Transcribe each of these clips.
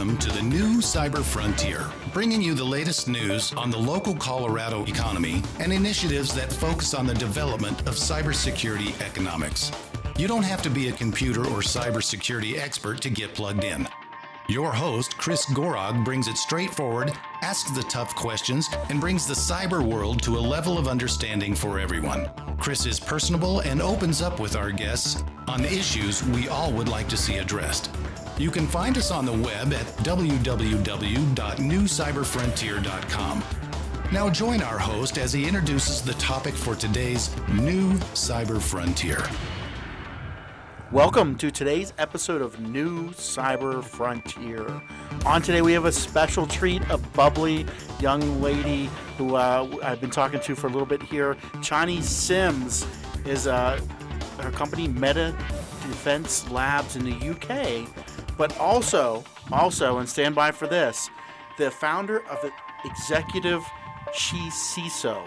Welcome to the new Cyber Frontier, bringing you the latest news on the local Colorado economy and initiatives that focus on the development of cybersecurity economics. You don't have to be a computer or cybersecurity expert to get plugged in. Your host, Chris Gorog, brings it straightforward, asks the tough questions, and brings the cyber world to a level of understanding for everyone. Chris is personable and opens up with our guests on issues we all would like to see addressed. You can find us on the web at www.newcyberfrontier.com. Now join our host as he introduces the topic for today's new Cyber Frontier. Welcome to today's episode of New Cyber Frontier. On today we have a special treat, a bubbly young lady who I've been talking to for a little bit here. Chani Simms is her company Meta Defense Labs in the UK, but also, and stand by for this, the founder of the executive SHe CISO.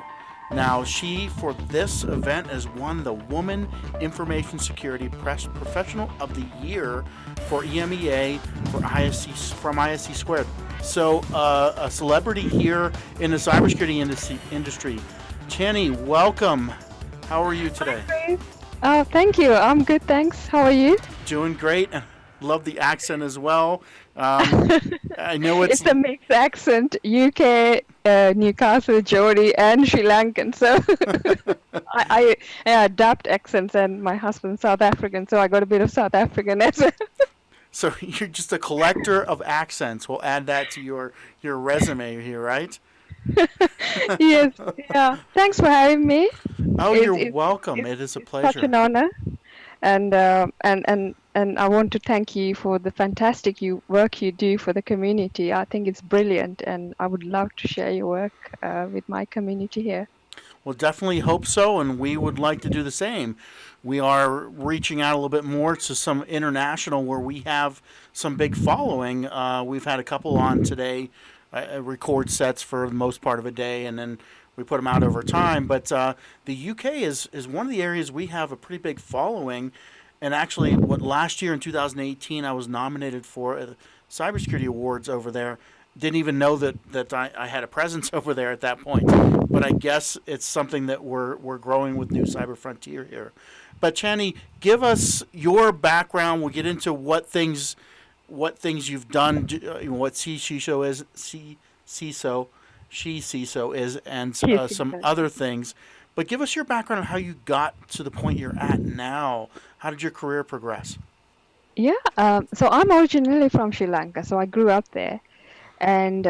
Now, she, for this event, has won the Woman Information Security Professional of the Year for EMEA from ISC Squared. So, a celebrity here in the cybersecurity industry. Chani, welcome. How are you today? Thank you. I'm good, thanks. How are you? Doing great. Love the accent as well. I know it's a mixed accent, UK, Newcastle, Geordie, and Sri Lankan. So I adapt accents, and my husband's South African, so I got a bit of South African as well. So you're just a collector of accents. We'll add that to your resume here, right? Yes. Yeah. Thanks for having me. Oh, you're welcome. It is a pleasure. Such an honor. And I want to thank you for the fantastic work you do for the community. I think it's brilliant, and I would love to share your work with my community here. Well, definitely hope so, and we would like to do the same. We are reaching out a little bit more to some international where we have some big following. We've had a couple on today, record sets for the most part of a day, and then we put them out over time. But the UK is one of the areas we have a pretty big following. And actually, last year in 2018, I was nominated for cybersecurity awards over there. Didn't even know that I had a presence over there at that point. But I guess it's something that we're growing with New Cyber Frontier here. But Chani, give us your background. We'll get into what things you've done, what SHe CISO is, SHe CISO is, and some other things. But give us your background on how you got to the point you're at now. How did your career progress? Yeah, so I'm originally from Sri Lanka, so I grew up there. And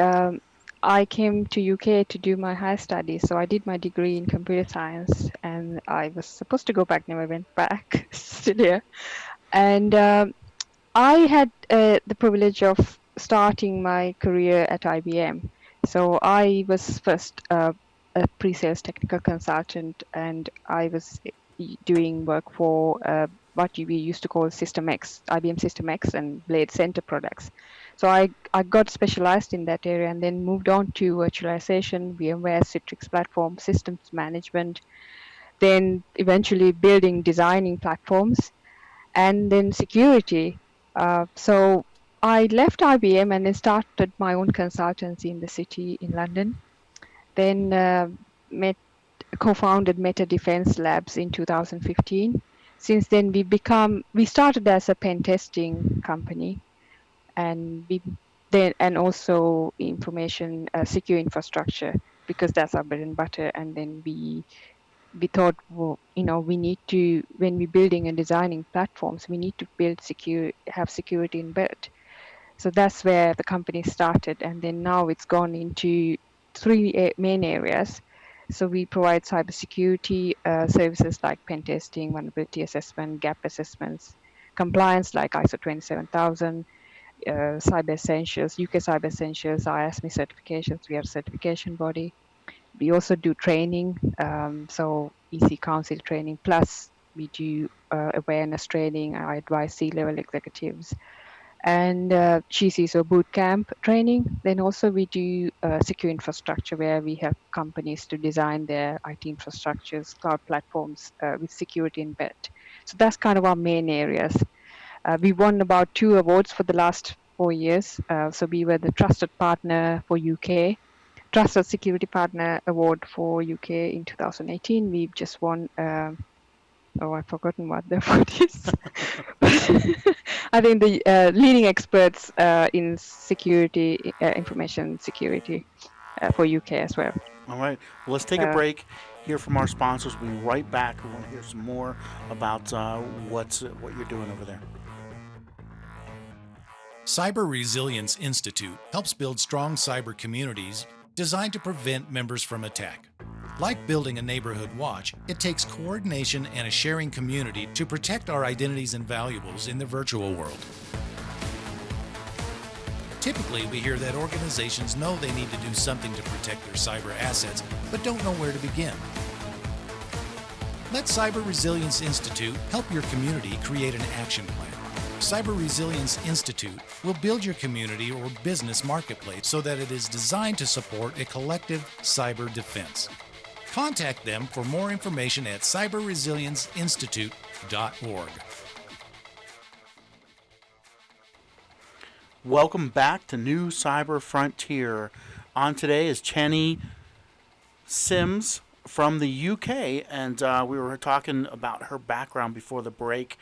I came to UK to do my higher studies. So I did my degree in computer science, and I was supposed to go back, never went back, still here. And I had the privilege of starting my career at IBM. So I was first a pre-sales technical consultant, and I was doing work for what we used to call System X, IBM System X and Blade Center products. So I got specialized in that area and then moved on to virtualization, VMware, Citrix platform, systems management, then eventually designing platforms, and then security. So I left IBM and then started my own consultancy in the city in London. Then co-founded Meta Defense Labs in 2015. Since then, we started as a pen testing company, and also information secure infrastructure, because that's our bread and butter. And then we thought, well, we need to, when we're building and designing platforms, we need to have security inbuilt. So that's where the company started, and then now it's gone into three main areas. So we provide cybersecurity services like pen testing, vulnerability assessment, gap assessments, compliance like ISO 27000, Cyber Essentials, UK Cyber Essentials, ISME certifications. We are a certification body. We also do training, so EC Council training, plus we do awareness training. I advise C-level executives. And SHe CISO bootcamp training. Then also we do secure infrastructure, where we help companies to design their IT infrastructures, cloud platforms with security embedded. So that's kind of our main areas. We won about 2 awards for the last 4 years. So we were the trusted partner for UK, trusted security partner award for UK in 2018. We've just won. I've forgotten what the award is. I think the leading experts in security, information security for UK as well. All right. Well, let's take a break, hear from our sponsors. We'll be right back. We want to hear some more about what you're doing over there. Cyber Resilience Institute helps build strong cyber communities designed to prevent members from attack. Like building a neighborhood watch, it takes coordination and a sharing community to protect our identities and valuables in the virtual world. Typically, we hear that organizations know they need to do something to protect their cyber assets, but don't know where to begin. Let Cyber Resilience Institute help your community create an action plan. Cyber Resilience Institute will build your community or business marketplace so that it is designed to support a collective cyber defense. Contact them for more information at cyberresilienceinstitute.org. Welcome back to New Cyber Frontier. On today is Chani Simms from the UK, and we were talking about her background before the break.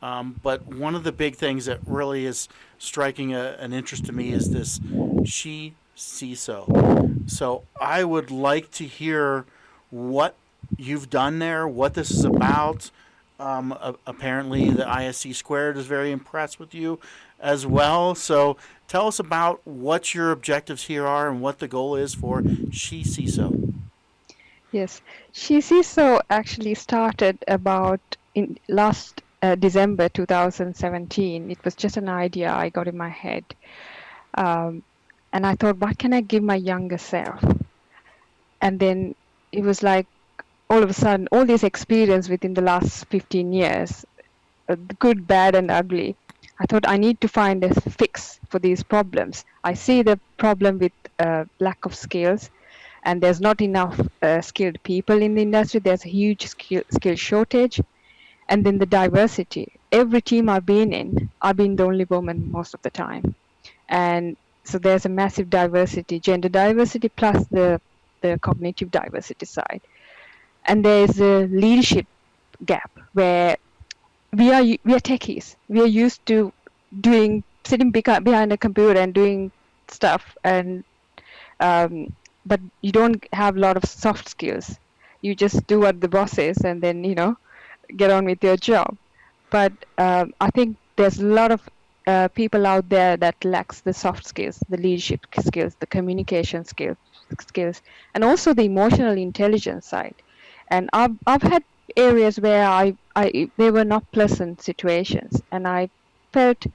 But one of the big things that really is striking an interest to me is this SHe CISO. So I would like to hear what you've done there, what this is about. Apparently the ISC Squared is very impressed with you as well. So tell us about what your objectives here are and what the goal is for SHe CISO. Yes, SHe CISO actually started about in last December 2017. It was just an idea I got in my head. And I thought, what can I give my younger self? And then it was like, all of a sudden, all this experience within the last 15 years, good, bad, and ugly, I thought I need to find a fix for these problems. I see the problem with lack of skills, and there's not enough skilled people in the industry. There's a huge skill shortage. And then the diversity. Every team I've been in, I've been the only woman most of the time. And so there's a massive diversity, gender diversity plus the cognitive diversity side. And there's a leadership gap where we are techies. We are used to sitting behind a computer and doing stuff, and but you don't have a lot of soft skills. You just do what the boss says, and then get on with your job. But I think there's a lot of people out there that lacks the soft skills, the leadership skills, the communication skills, and also the emotional intelligence side. And I've had areas where they were not pleasant situations, and I felt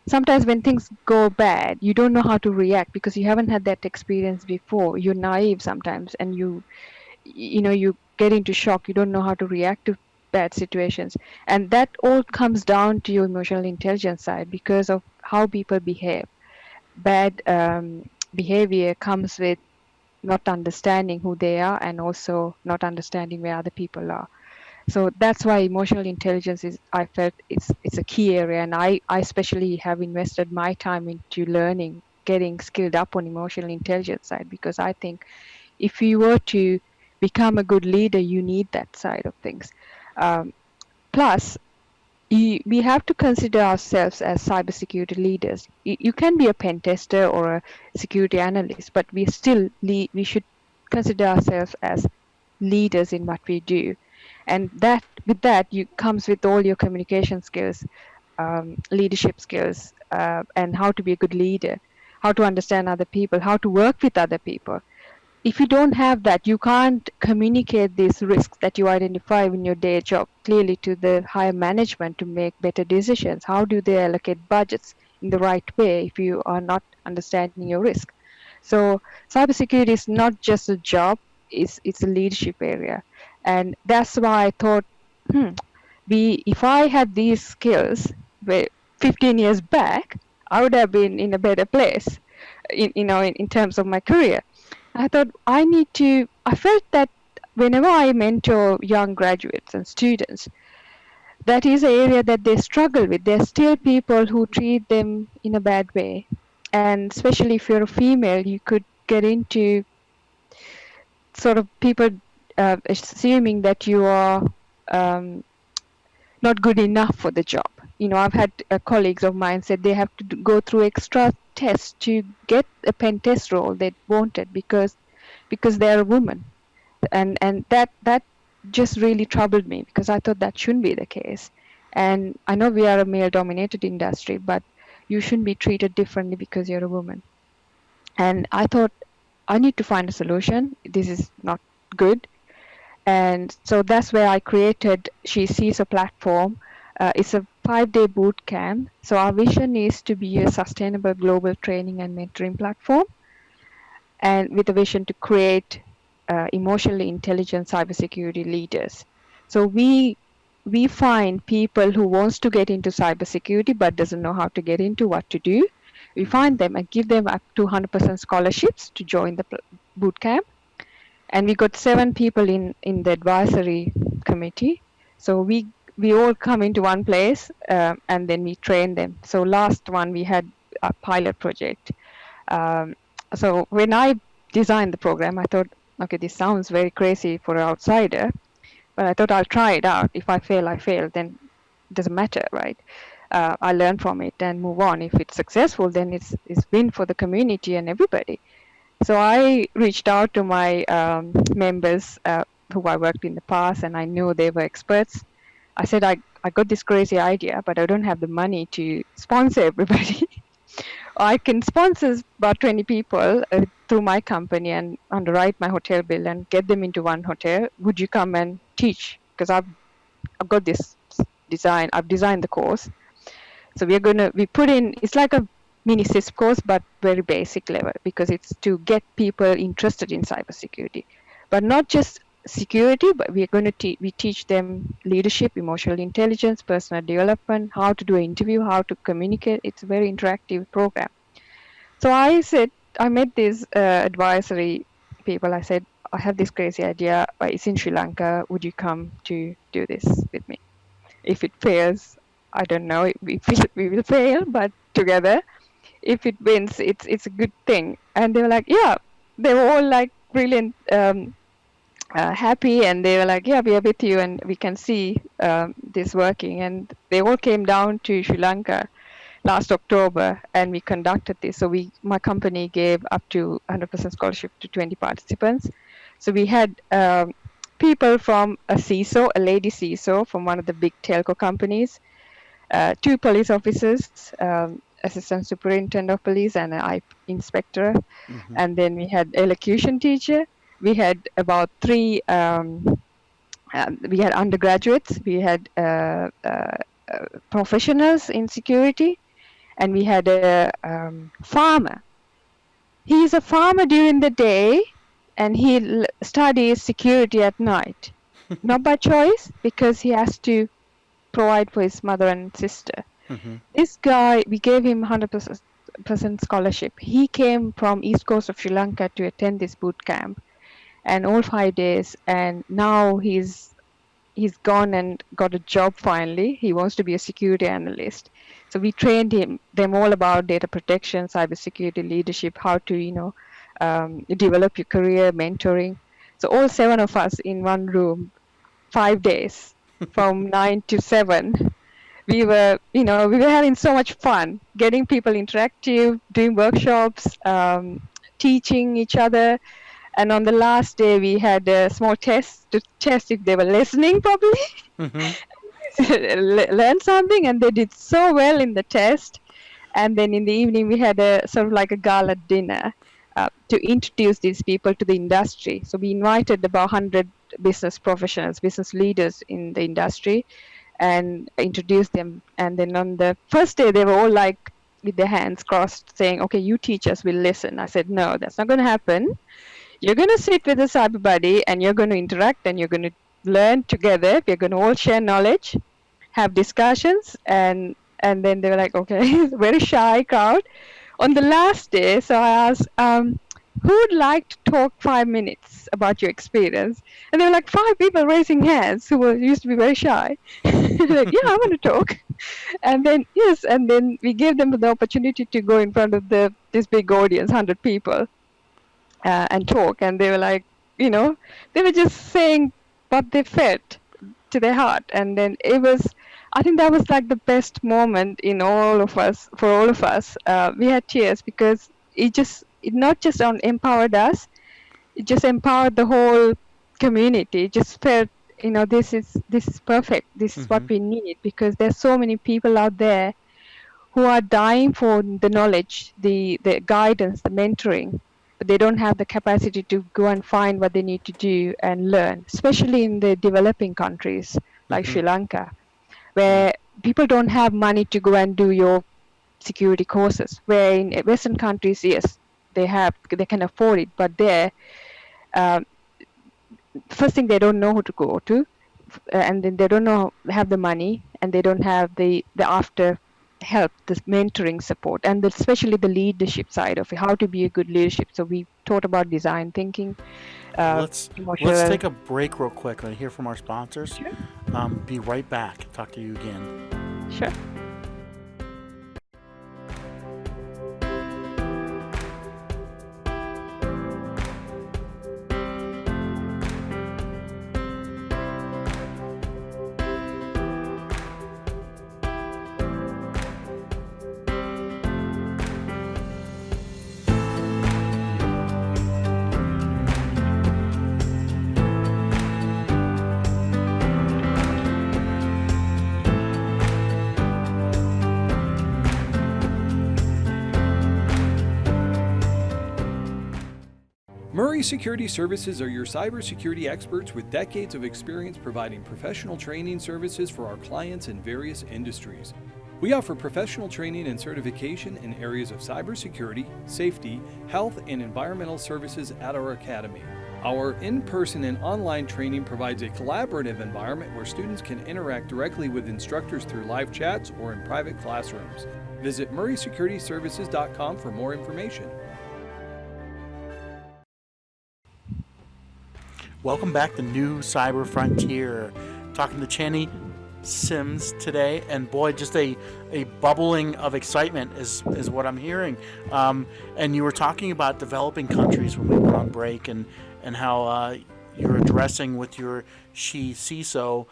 sometimes when things go bad, you don't know how to react because you haven't had that experience before. You're naive sometimes, and you get into shock. You don't know how to react to bad situations, and that all comes down to your emotional intelligence side because of how people behave. Bad behavior comes with not understanding who they are and also not understanding where other people are. So that's why emotional intelligence I felt it's a key area, and I especially have invested my time into learning, getting skilled up on emotional intelligence side, because I think if you were to become a good leader, you need that side of things. Plus, we have to consider ourselves as cybersecurity leaders. You can be a pen tester or a security analyst, but we should consider ourselves as leaders in what we do. And with that comes with all your communication skills, leadership skills, and how to be a good leader, how to understand other people, how to work with other people. If you don't have that, you can't communicate these risks that you identify in your day job clearly to the higher management to make better decisions. How do they allocate budgets in the right way if you are not understanding your risk? So cybersecurity is not just a job, it's a leadership area. And that's why I thought, if I had these skills 15 years back, I would have been in a better place in terms of my career. I thought I felt that whenever I mentor young graduates and students, that is an area that they struggle with. There's still people who treat them in a bad way. And especially if you're a female, you could get into sort of people assuming that you are um, not good enough for the job. I've had colleagues of mine said they have to go through extra tests to get a pen test role they wanted because they're a woman, and that just really troubled me because I thought that shouldn't be the case. And I know we are a male-dominated industry, but you shouldn't be treated differently because you're a woman. And I thought I need to find a solution. This is not good. And so that's where I created SHe CISO platform. It's a 5-day boot camp. So our vision is to be a sustainable global training and mentoring platform, and with a vision to create emotionally intelligent cybersecurity leaders. So we find people who wants to get into cybersecurity but doesn't know how to get into, what to do. We find them and give them up to 100% scholarships to join the boot camp. And we got 7 people in the advisory committee. So we all come into one place and then we train them. So last one we had a pilot project. So when I designed the program, I thought, okay, this sounds very crazy for an outsider, but I thought I'll try it out. If I fail, I fail. Then it doesn't matter, right? I learn from it and move on. If it's successful, then it's win for the community and everybody. So I reached out to my members who I worked in the past, and I knew they were experts. I said, I got this crazy idea, but I don't have the money to sponsor everybody. I can sponsor about 20 people through my company and underwrite my hotel bill and get them into one hotel. Would you come and teach? Because I've got this design. I've designed the course. So we put in, it's like a mini CISP course, but very basic level, because it's to get people interested in cybersecurity. But not just security, but we're going to we teach them leadership, emotional intelligence, personal development, how to do an interview, how to communicate. It's a very interactive program. So I said, I met these advisory people. I said, I have this crazy idea. It's in Sri Lanka. Would you come to do this with me? If it fails, I don't know. We will fail, but together. If it wins, it's a good thing. And they were like, yeah. They were all like brilliant. Happy, and they were like, yeah, we are with you and we can see this working. And they all came down to Sri Lanka last October and we conducted this. So my company gave up to 100% scholarship to 20 participants. So we had people from a CISO, a lady CISO from one of the big telco companies, 2 police officers, assistant superintendent of police and an IP inspector. Mm-hmm. And then we had elocution teacher. We had about 3, we had undergraduates, we had professionals in security, and we had a farmer. He's a farmer during the day, and he studies security at night. Not by choice, because he has to provide for his mother and sister. Mm-hmm. This guy, we gave him 100% scholarship. He came from East Coast of Sri Lanka to attend this boot camp. And all 5 days, and now he's gone and got a job finally. He wants to be a security analyst. So we trained them all about data protection, cybersecurity leadership, how to develop your career, mentoring. So all 7 of us in one room, 5 days, from 9 to 7. We were having so much fun, getting people interactive, doing workshops, teaching each other. And on the last day, we had a small test to test if they were listening properly, mm-hmm. Learn something, and they did so well in the test. And then in the evening, we had a sort of like a gala dinner to introduce these people to the industry. So we invited about 100 business professionals, business leaders in the industry, and introduced them. And then on the first day, they were all like with their hands crossed, saying, "Okay, you teach us, we'll listen." I said, "No, that's not going to happen. You're going to sit with a cyber buddy and you're going to interact and you're going to learn together. We're going to all share knowledge, have discussions." And then they were like, okay, very shy crowd. On the last day, so I asked, who would like to talk 5 minutes? us about your experience. And there were like 5 people raising hands who used to be very shy. Like, yeah, I want to talk. And then, yes, and then we gave them the opportunity to go in front of this big audience, 100 people, and talk. And they were like, they were just saying what they felt to their heart. And then I think that was like the best moment in for all of us. We had tears because it not just empowered us, it just empowered the whole community. It just felt, this is perfect. This is what we need, because there's so many people out there who are dying for the knowledge, the guidance, the mentoring, but they don't have the capacity to go and find what they need to do and learn, especially in the developing countries like Sri Lanka, where people don't have money to go and do your security courses, where in Western countries, yes, they can afford it, but there, first thing, they don't know who to go to, and then they don't have the money, and they don't have the after help, this mentoring support, and especially the leadership side of it, how to be a good leadership. So we taught about design thinking. Let's take a break real quick and hear from our sponsors. Sure. Be right back. Talk to you again. Sure. Murray Security Services are your cybersecurity experts with decades of experience providing professional training services for our clients in various industries. We offer professional training and certification in areas of cybersecurity, safety, health, and environmental services at our academy. Our in-person and online training provides a collaborative environment where students can interact directly with instructors through live chats or in private classrooms. Visit murraysecurityservices.com for more information. Welcome back to New Cyber Frontier. Talking to Chani Simms today, and boy, just a bubbling of excitement is what I'm hearing. And you were talking about developing countries when we were on break, and how you're addressing with your SHe CISO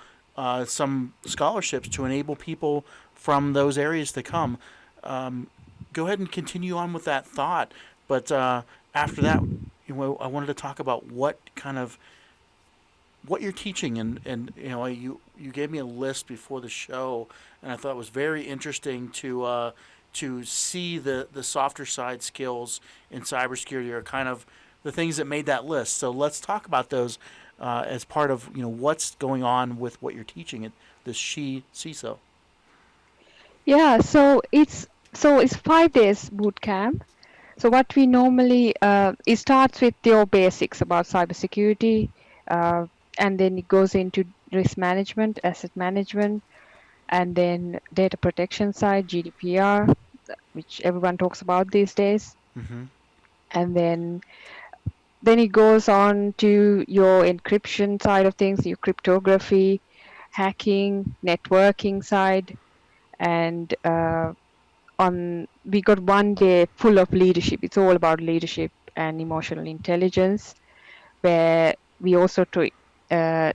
some scholarships to enable people from those areas to come. Go ahead and continue on with that thought, but after that, I wanted to talk about what you're teaching, and you gave me a list before the show, and I thought it was very interesting to see the softer side skills in cybersecurity are kind of the things that made that list. So let's talk about those as part of what's going on with what you're teaching at the SHe CISO. Yeah, so it's 5 days boot camp. So what we normally it starts with your basics about cybersecurity. And then it goes into risk management, asset management, and then data protection side, GDPR, which everyone talks about these days. And then it goes on to your encryption side of things, your cryptography, hacking, networking side, and we got 1 day full of leadership. It's all about leadership and emotional intelligence, where we also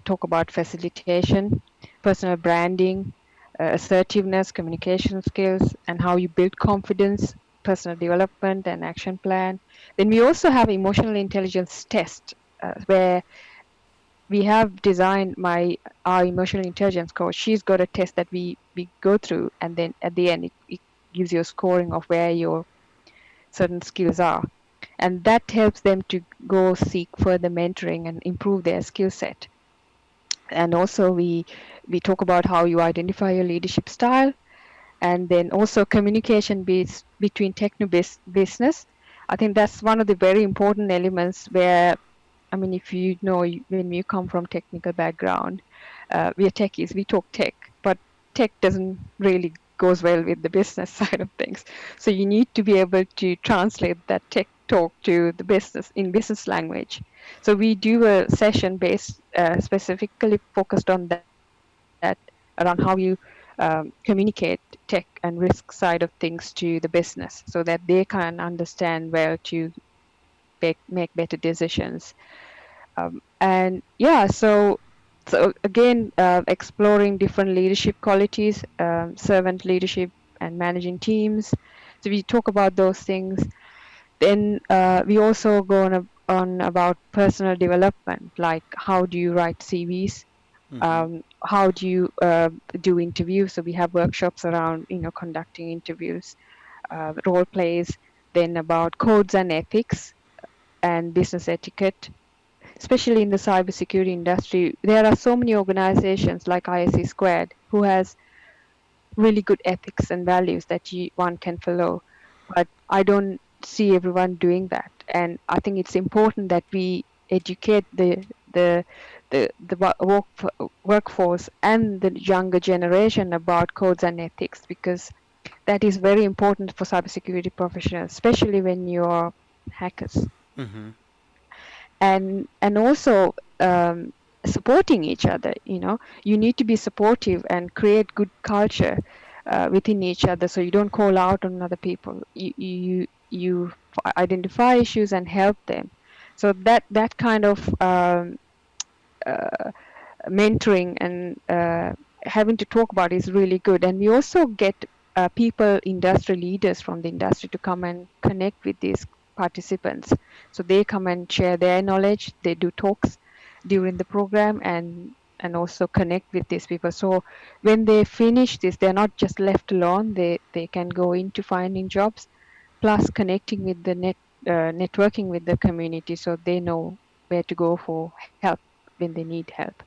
talk about facilitation, personal branding, assertiveness, communication skills, and how you build confidence, personal development, and action plan. Then we also have emotional intelligence test, where we have designed our emotional intelligence coach. She's got a test that we go through, and then at the end it gives you a scoring of where your certain skills are. And that helps them to go seek further mentoring and improve their skill set. And also we talk about how you identify your leadership style, and then also communication between business. I think that's one of the very important elements where, if when you come from technical background, we are techies, we talk tech, but tech doesn't really goes well with the business side of things. So you need to be able to translate that tech talk to the business in business language. So we do a session based specifically focused on that, around how you communicate tech and risk side of things to the business so that they can understand where to make better decisions. And yeah, so again, exploring different leadership qualities, servant leadership and managing teams. So we talk about those things. Then we also go on about personal development, like how do you write CVs, how do you do interviews. So we have workshops around conducting interviews, role plays, then about codes and ethics and business etiquette, especially in the cybersecurity industry. There are so many organizations like ISC Squared who has really good ethics and values that one can follow, but I don't see everyone doing that. And I think it's important that we educate the workforce and the younger generation about codes and ethics, because that is very important for cybersecurity professionals, especially when you're hackers. Mm-hmm. And also supporting each other. You need to be supportive and create good culture within each other, so you don't call out on other people. You identify issues and help them. So that kind of mentoring and having to talk about is really good. And we also get people, industry leaders from the industry, to come and connect with these participants. So they come and share their knowledge. They do talks during the program and also connect with these people. So when they finish this, they're not just left alone. They can go into finding jobs, plus connecting with the networking with the community, so they know where to go for help when they need help,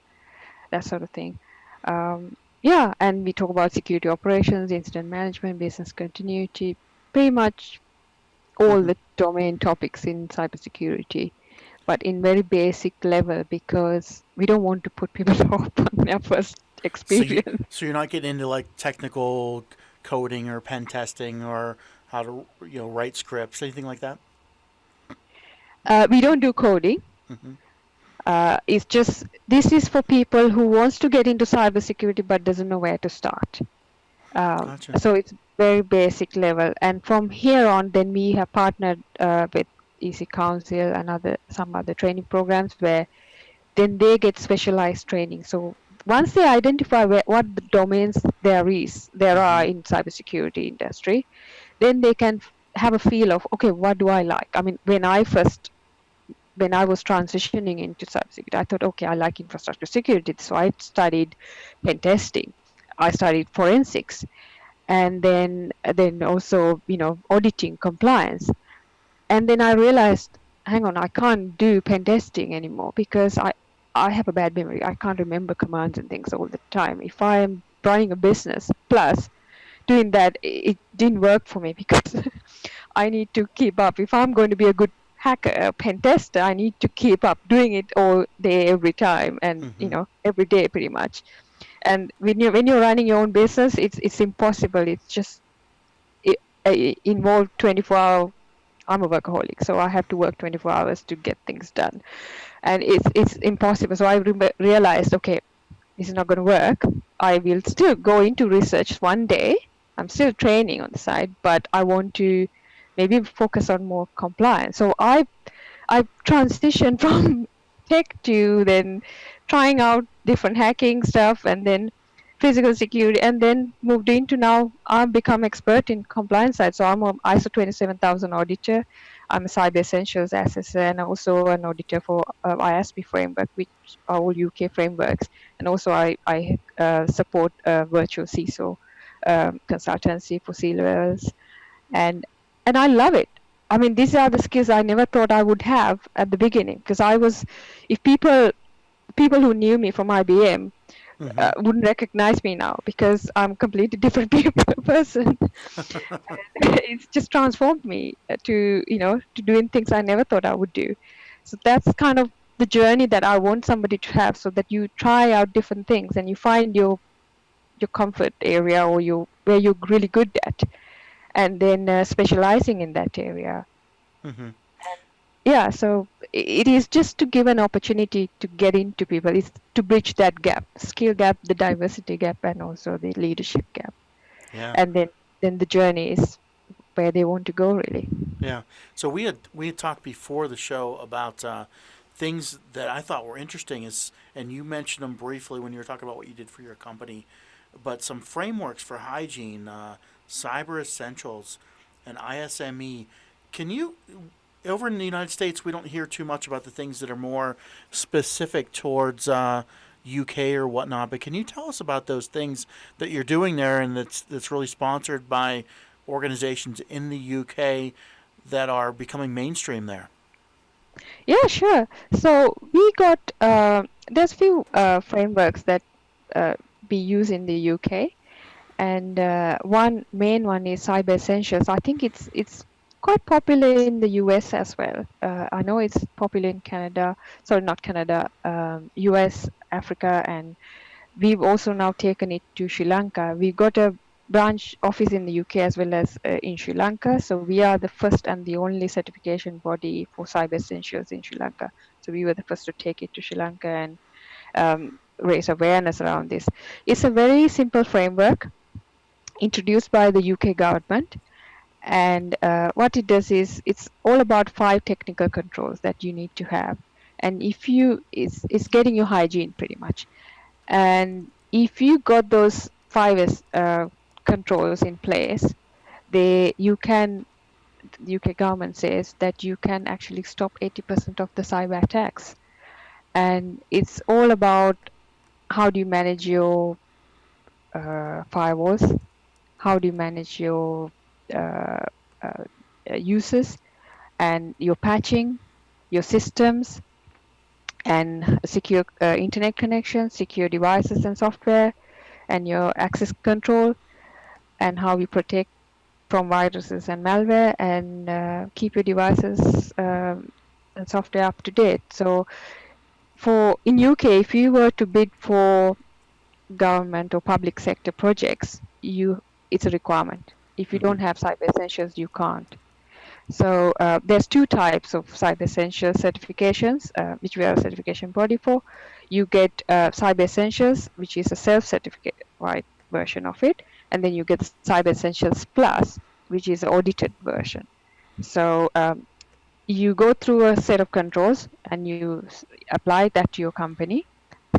that sort of thing. Yeah, and we talk about security operations, incident management, business continuity, pretty much all the domain topics in cybersecurity, but in very basic level, because we don't want to put people off on their first experience. So you're not getting into like technical coding or pen testing or how to write scripts, anything like that? We don't do coding. It's just, this is for people who wants to get into cybersecurity but doesn't know where to start. Gotcha. So it's very basic level, and from here on, then we have partnered with EC Council and some other training programs where then they get specialized training. So once they identify what the domains there are in cybersecurity industry, then they can have a feel of, okay, what do I like? I mean, when I was transitioning into cybersecurity, I thought, okay, I like infrastructure security. So I studied pen testing. I studied forensics, and then also, auditing, compliance. And then I realized, hang on, I can't do pen testing anymore because I have a bad memory. I can't remember commands and things all the time. If I am running a business, plus doing that, it didn't work for me because I need to keep up. If I'm going to be a good hacker, a pen tester, I need to keep up doing it all day, every time, and every day pretty much. And when you're running your own business, it's impossible. It's just involved 24-hour. I'm a workaholic, so I have to work 24 hours to get things done, and it's impossible. So I realized, okay, this is not going to work. I will still go into research one day. I'm still training on the side, but I want to maybe focus on more compliance. So I transitioned from tech to then trying out different hacking stuff, and then physical security, and then moved into, now I've become expert in compliance side. So I'm an ISO 27000 auditor. I'm a Cyber Essentials assessor, and also an auditor for ISP framework, which are all UK frameworks. And also I support virtual CISO consultancy for C-levels, and I love it. I mean, these are the skills I never thought I would have at the beginning, because if people who knew me from IBM wouldn't recognize me now, because I'm a completely different person. It's just transformed me to doing things I never thought I would do. So that's kind of the journey that I want somebody to have, so that you try out different things and you find your comfort area, or where you're really good at, and then specializing in that area. Yeah, so it is just to give an opportunity to get into people. It's to bridge that gap, skill gap, the diversity gap, and also the leadership gap. Yeah. And then the journey is where they want to go, really. Yeah. So we had talked before the show about things that I thought were interesting, and you mentioned them briefly when you were talking about what you did for your company, but some frameworks for hygiene, cyber essentials, and ISME. Can you, over in the United States, we don't hear too much about the things that are more specific towards UK or whatnot. But can you tell us about those things that you're doing there, and that's really sponsored by organizations in the UK that are becoming mainstream there? Yeah, sure. So we got there's few frameworks that uh, we use in the UK, and one main one is Cyber Essentials. I think it's quite popular in the US as well. I know it's popular in Canada, sorry, not Canada, US, Africa, and we've also now taken it to Sri Lanka. We've got a branch office in the UK as well as in Sri Lanka. So we are the first and the only certification body for cyber essentials in Sri Lanka. So we were the first to take it to Sri Lanka and raise awareness around this. It's a very simple framework introduced by the UK government. And what it does is it's all about 5 technical controls that you need to have. And if you, it's getting your hygiene pretty much. And if you got those 5 controls in place, you can, the UK government says that you can actually stop 80% of the cyber attacks. And it's all about how do you manage your firewalls, how do you manage your uh, uh, users, and your patching, your systems, and secure internet connections, secure devices and software, and your access control, and how you protect from viruses and malware, and keep your devices and software up to date. So for in UK, if you were to bid for government or public sector projects, it's a requirement. If you Hmm. don't have cyber essentials, you can't. So there's 2 types of cyber essentials certifications, which we are a certification body for. You get cyber essentials, which is a self-certificate right version of it, and then you get cyber essentials plus, which is an audited version. So you go through a set of controls and you apply that to your company.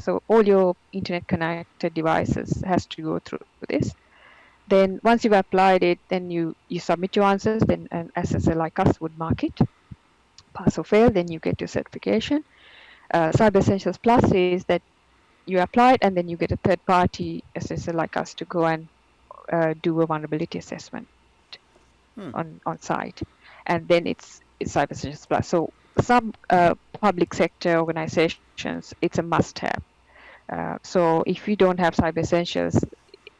So all your internet connected devices has to go through this. Then once you've applied it, then you submit your answers, then an assessor like us would mark it, pass or fail, then you get your certification. Cyber Essentials Plus is that you apply it and then you get a third party assessor like us to go and do a vulnerability assessment Hmm. on site. And then it's Cyber Essentials Plus. So some public sector organizations, it's a must have. So if you don't have Cyber Essentials,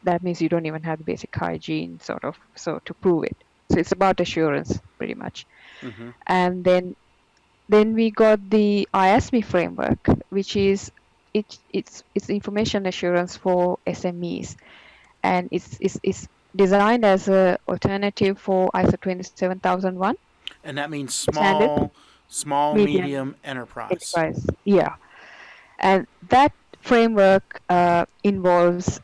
that means you don't even have the basic hygiene sort of, so to prove it. So it's about assurance pretty much. Hmm. And then we got the ISME framework, which is it's information assurance for SMEs, and it's designed as an alternative for ISO 27001 And that means standard, small, medium medium enterprise. enterprise. Yeah, and that framework involves,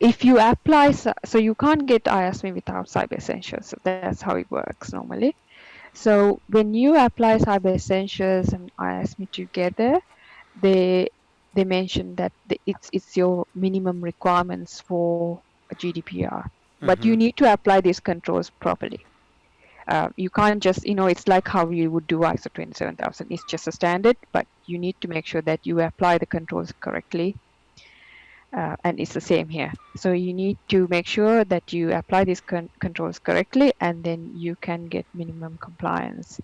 if you apply, so you can't get ISME without Cyber Essentials. So that's how it works normally. So when you apply Cyber Essentials and ISME together, they mention that it's your minimum requirements for GDPR. But Hmm. you need to apply these controls properly. You can't just, it's like how you would do ISO 27000. It's just a standard, but you need to make sure that you apply the controls correctly. And it's the same here. So you need to make sure that you apply these controls correctly, and then you can get minimum compliance.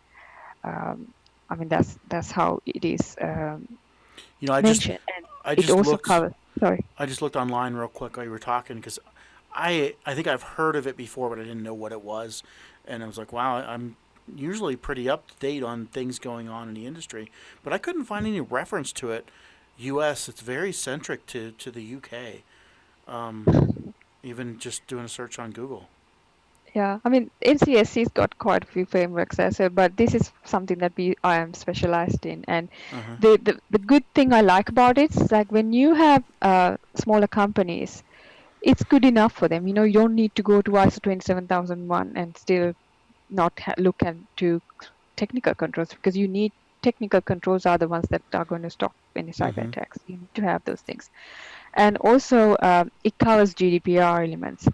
I mean, that's how it is You know, mentioned, and I it just also looked covers. Sorry. I just looked online real quick while you were talking because I think I've heard of it before, but I didn't know what it was, and I was like, wow, I'm usually pretty up to date on things going on in the industry, but I couldn't find any reference to it. U.S. It's very centric to the UK. Um, Even just doing a search on Google. Yeah, I mean, NCSC's got quite a few frameworks as well, but this is something that I am specialized in. And Uh-huh. the good thing I like about it is like when you have smaller companies, it's good enough for them. You know, you don't need to go to ISO 27001 and still not look into technical controls, because you need technical controls are the ones that are going to stop any cyber Mm-hmm. attacks. You need to have those things. And also it covers GDPR elements.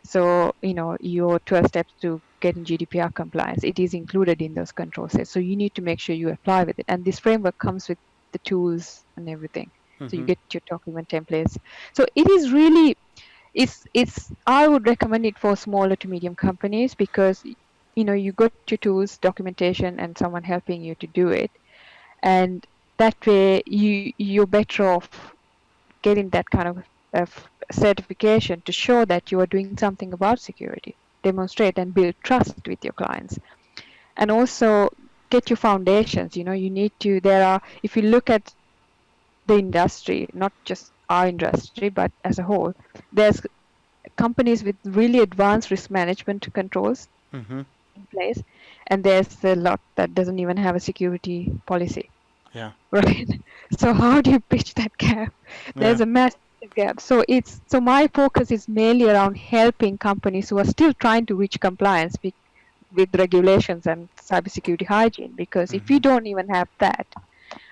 So, you know, your 12 steps to getting GDPR compliance, it is included in those control sets. So you need to make sure you apply with it. And this framework comes with the tools and everything. So you Mm-hmm. get your document templates. So it is really, it's I would recommend it for smaller to medium companies, because you know, you got your tools, documentation, and someone helping you to do it. And that way you're better off getting that kind of certification to show that you are doing something about security, demonstrate and build trust with your clients. And also get your foundations. You know, you need to, if you look at the industry, not just our industry, but as a whole, there's companies with really advanced risk management controls Mm-hmm. in place, and there's a lot that doesn't even have a security policy. Yeah. Right. So how do you pitch that gap? Yeah. There's a massive gap. So my focus is mainly around helping companies who are still trying to reach compliance with regulations and cybersecurity hygiene. Because if you Mm-hmm. don't even have that,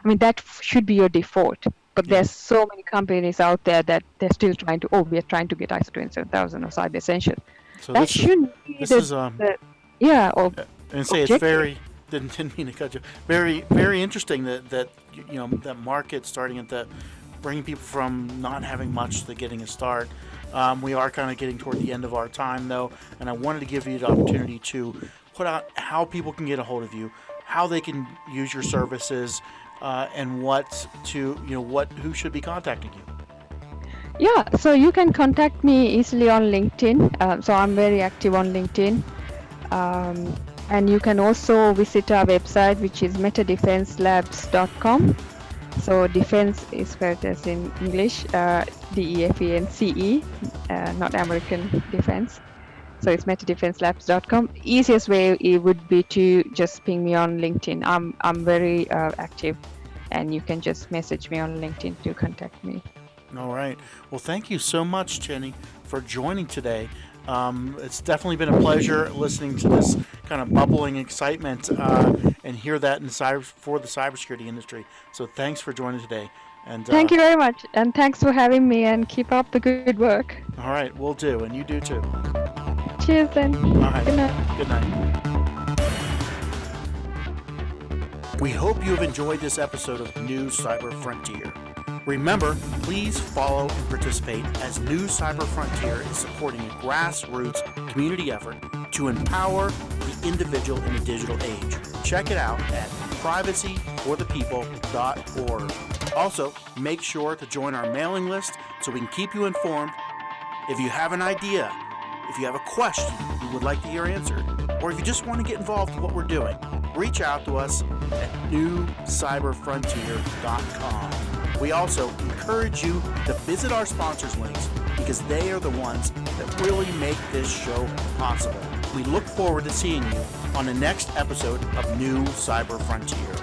I mean, that should be your default. But Yeah. there's so many companies out there that they're still trying to, we are trying to get ISO 27000 or Cyber Essentials. So That this is shouldn't be this is the yeah, or and say it's objective. very didn't mean to cut you. Very interesting that you know that market starting at the bringing people from not having much to getting a start. We are kind of getting toward the end of our time though, and I wanted to give you the opportunity to put out how people can get a hold of you, how they can use your services, and who should be contacting you. Yeah, so you can contact me easily on LinkedIn. So I'm very active on LinkedIn. And you can also visit our website, which is metadefenselabs.com. So defense is spelled as in English, DEFENCE, not American defense. So it's metadefenselabs.com. Easiest way it would be to just ping me on LinkedIn. I'm very active, and you can just message me on LinkedIn to contact me. All right. Well, thank you so much, Chani, for joining today. It's definitely been a pleasure listening to this kind of bubbling excitement and hear that for the cybersecurity industry. So thanks for joining today. And Thank you very much, and thanks for having me, and keep up the good work. all right, we'll do, and you do too. Cheers then. All right. Good night. Good night. We hope you have enjoyed this episode of New Cyber Frontier. Remember, please follow and participate, as New Cyber Frontier is supporting a grassroots community effort to empower the individual in the digital age. Check it out at privacyforthepeople.org. Also, make sure to join our mailing list so we can keep you informed. If you have an idea, if you have a question you would like to hear answered, or if you just want to get involved in what we're doing, reach out to us at newcyberfrontier.com. We also encourage you to visit our sponsors links, because they are the ones that really make this show possible. We look forward to seeing you on the next episode of New Cyber Frontier.